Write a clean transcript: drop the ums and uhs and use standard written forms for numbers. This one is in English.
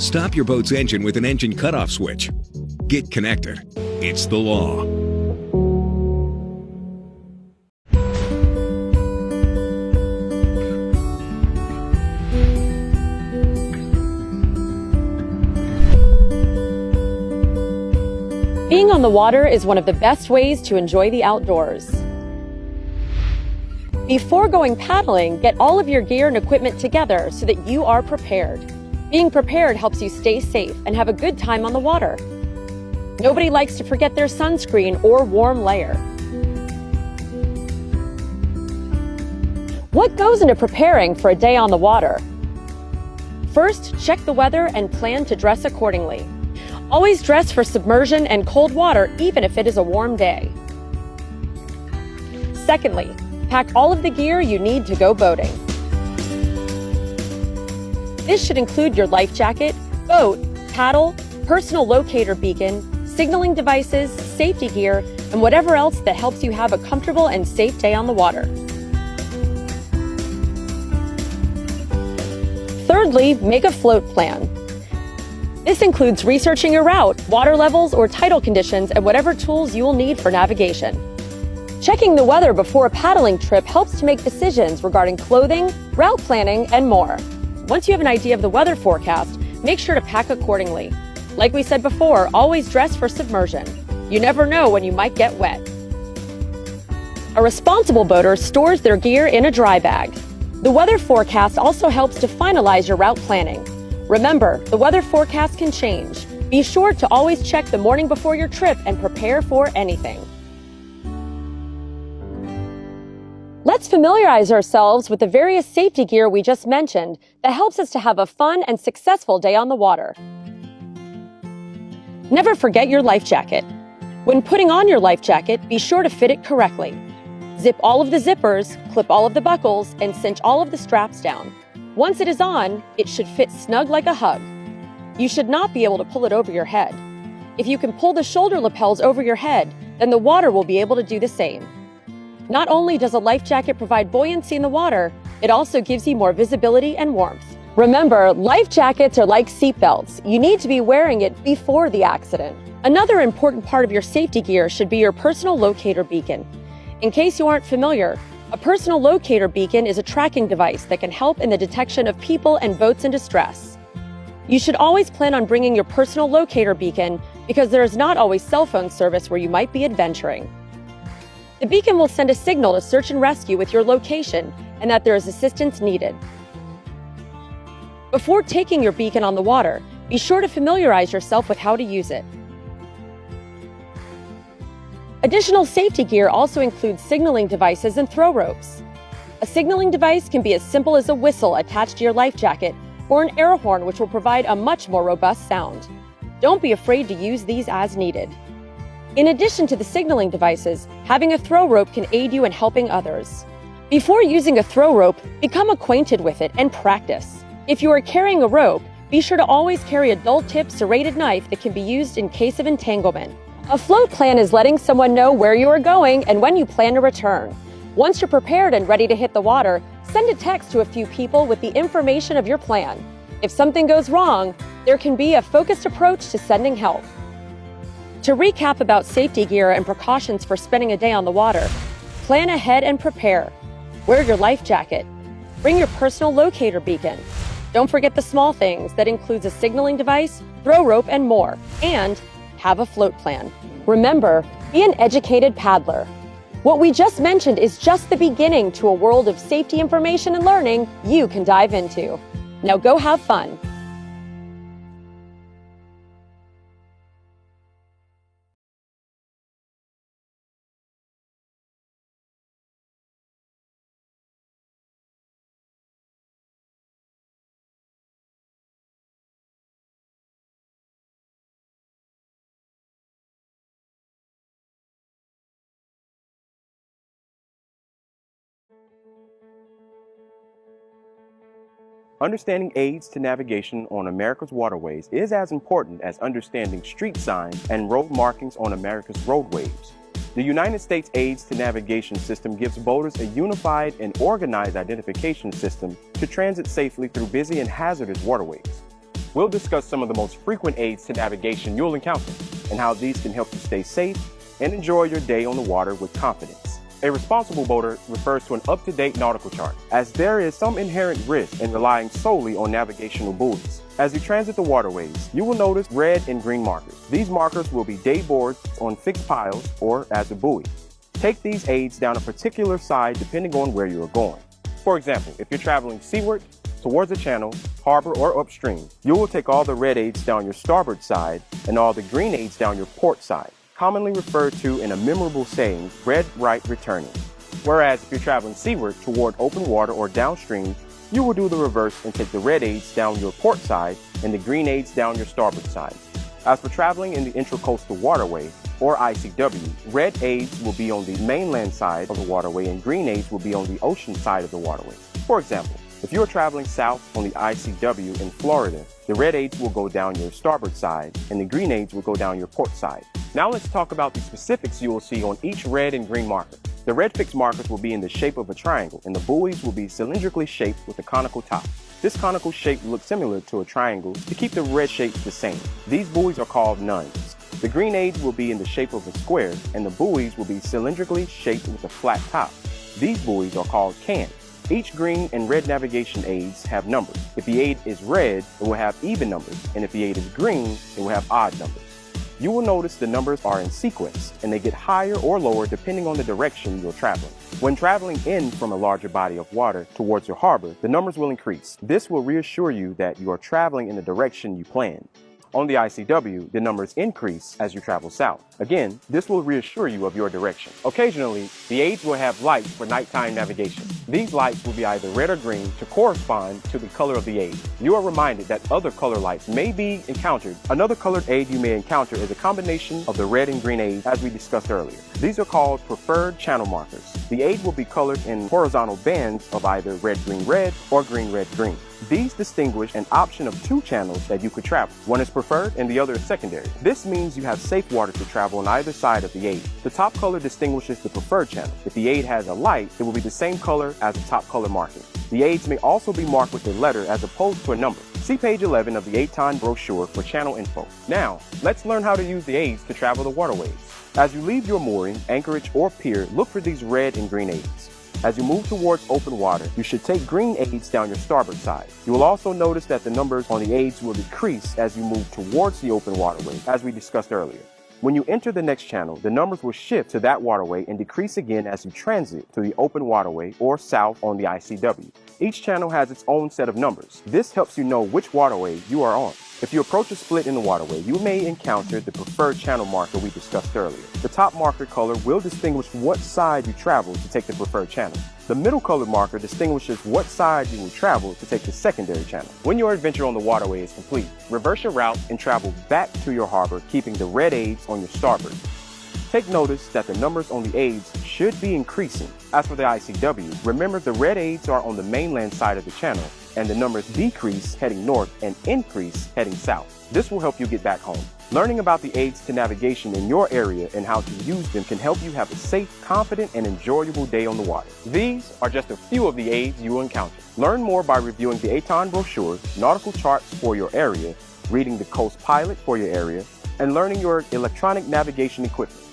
Stop your boat's engine with an engine cutoff switch. Get connected. It's the law. Being on the water is one of the best ways to enjoy the outdoors. Before going paddling, get all of your gear and equipment together so that you are prepared. Being prepared helps you stay safe and have a good time on the water. Nobody likes to forget their sunscreen or warm layer. What goes into preparing for a day on the water? First, check the weather and plan to dress accordingly. Always dress for submersion and cold water, even if it is a warm day. Secondly, pack all of the gear you need to go boating. This should include your life jacket, boat, paddle, personal locator beacon, signaling devices, safety gear, and whatever else that helps you have a comfortable and safe day on the water. Thirdly, make a float plan. This includes researching your route, water levels or tidal conditions, and whatever tools you will need for navigation. Checking the weather before a paddling trip helps to make decisions regarding clothing, route planning, and more. Once you have an idea of the weather forecast, make sure to pack accordingly. Like we said before, always dress for submersion. You never know when you might get wet. A responsible boater stores their gear in a dry bag. The weather forecast also helps to finalize your route planning. Remember, the weather forecast can change. Be sure to always check the morning before your trip and prepare for anything. Let's familiarize ourselves with the various safety gear we just mentioned that helps us to have a fun and successful day on the water. Never forget your life jacket. When putting on your life jacket, be sure to fit it correctly. Zip all of the zippers, clip all of the buckles, and cinch all of the straps down. Once it is on, it should fit snug like a hug. You should not be able to pull it over your head. If you can pull the shoulder lapels over your head, then the water will be able to do the same. Not only does a life jacket provide buoyancy in the water, it also gives you more visibility and warmth. Remember, life jackets are like seat belts. You need to be wearing it before the accident. Another important part of your safety gear should be your personal locator beacon. In case you aren't familiar, a personal locator beacon is a tracking device that can help in the detection of people and boats in distress. You should always plan on bringing your personal locator beacon because there is not always cell phone service where you might be adventuring. The beacon will send a signal to search and rescue with your location and that there is assistance needed. Before taking your beacon on the water, be sure to familiarize yourself with how to use it. Additional safety gear also includes signaling devices and throw ropes. A signaling device can be as simple as a whistle attached to your life jacket or an air horn, which will provide a much more robust sound. Don't be afraid to use these as needed. In addition to the signaling devices, having a throw rope can aid you in helping others. Before using a throw rope, become acquainted with it and practice. If you are carrying a rope, be sure to always carry a dull-tipped serrated knife that can be used in case of entanglement. A float plan is letting someone know where you are going and when you plan to return. Once you're prepared and ready to hit the water, send a text to a few people with the information of your plan. If something goes wrong, there can be a focused approach to sending help. To recap about safety gear and precautions for spending a day on the water, plan ahead and prepare. Wear your life jacket. Bring your personal locator beacon. Don't forget the small things that includes a signaling device, throw rope, and more. And have a float plan. Remember, be an educated paddler. What we just mentioned is just the beginning to a world of safety information and learning you can dive into. Now go have fun. Understanding aids to navigation on America's waterways is as important as understanding street signs and road markings on America's roadways. The United States Aids to Navigation System gives boaters a unified and organized identification system to transit safely through busy and hazardous waterways. we'll discuss some of the most frequent aids to navigation you'll encounter and how these can help you stay safe and enjoy your day on the water with confidence. A responsible boater refers to an up-to-date nautical chart, as there is some inherent risk in relying solely on navigational buoys. As you transit the waterways, you will notice red and green markers. These markers will be day boards on fixed piles or as a buoy. Take these aids down a particular side depending on where you are going. For example, if you're traveling seaward, towards a channel, harbor, or upstream, you will take all the red aids down your starboard side and all the green aids down your port side, commonly referred to in a memorable saying, red right returning. Whereas if you're traveling seaward toward open water or downstream, you will do the reverse and take the red aids down your port side and the green aids down your starboard side. As for traveling in the Intracoastal Waterway, or ICW, red aids will be on the mainland side of the waterway and green aids will be on the ocean side of the waterway. For example, if you are traveling south on the ICW in Florida, the red aids will go down your starboard side and the green aids will go down your port side. Now let's talk about the specifics you will see on each red and green marker. The red fixed markers will be in the shape of a triangle and the buoys will be cylindrically shaped with a conical top. This conical shape looks similar to a triangle to keep the red shapes the same. These buoys are called nuns. The green aids will be in the shape of a square and the buoys will be cylindrically shaped with a flat top. These buoys are called cans. Each green and red navigation aids have numbers. If the aid is red, it will have even numbers, and if the aid is green, it will have odd numbers. You will notice the numbers are in sequence, and they get higher or lower depending on the direction you're traveling. When traveling in from a larger body of water towards your harbor, the numbers will increase. This will reassure you that you are traveling in the direction you planned. On the ICW, the numbers increase as you travel south. Again, this will reassure you of your direction. Occasionally, the aids will have lights for nighttime navigation. These lights will be either red or green to correspond to the color of the aid. You are reminded that other color lights may be encountered. Another colored aid you may encounter is a combination of the red and green aid as we discussed earlier. These are called preferred channel markers. The aid will be colored in horizontal bands of either red-green-red or green-red-green. These distinguish an option of two channels that you could travel. One is preferred and the other is secondary. This means you have safe water to travel on either side of the aid. The top color distinguishes the preferred channel. If the aid has a light, it will be the same color as the top color marking. The aids may also be marked with a letter as opposed to a number. See page 11 of the ATON brochure for channel info. Now, let's learn how to use the aids to travel the waterways. As you leave your mooring, anchorage, or pier, look for these red and green aids. As you move towards open water, you should take green aids down your starboard side. You will also notice that the numbers on the aids will decrease as you move towards the open waterway, as we discussed earlier. When you enter the next channel, the numbers will shift to that waterway and decrease again as you transit to the open waterway or south on the ICW. Each channel has its own set of numbers. This helps you know which waterway you are on. If you approach a split in the waterway, you may encounter the preferred channel marker we discussed earlier. The top marker color will distinguish what side you travel to take the preferred channel. The middle colored marker distinguishes what side you will travel to take the secondary channel. When your adventure on the waterway is complete, reverse your route and travel back to your harbor, keeping the red aids on your starboard. Take notice that the numbers on the aids should be increasing. As for the ICW, remember the red aids are on the mainland side of the channel, and the numbers decrease heading north and increase heading south. This will help you get back home. Learning about the aids to navigation in your area and how to use them can help you have a safe, confident, and enjoyable day on the water. These are just a few of the aids you will encounter. Learn more by reviewing the ATON brochures, nautical charts for your area, reading the Coast Pilot for your area, and learning your electronic navigation equipment.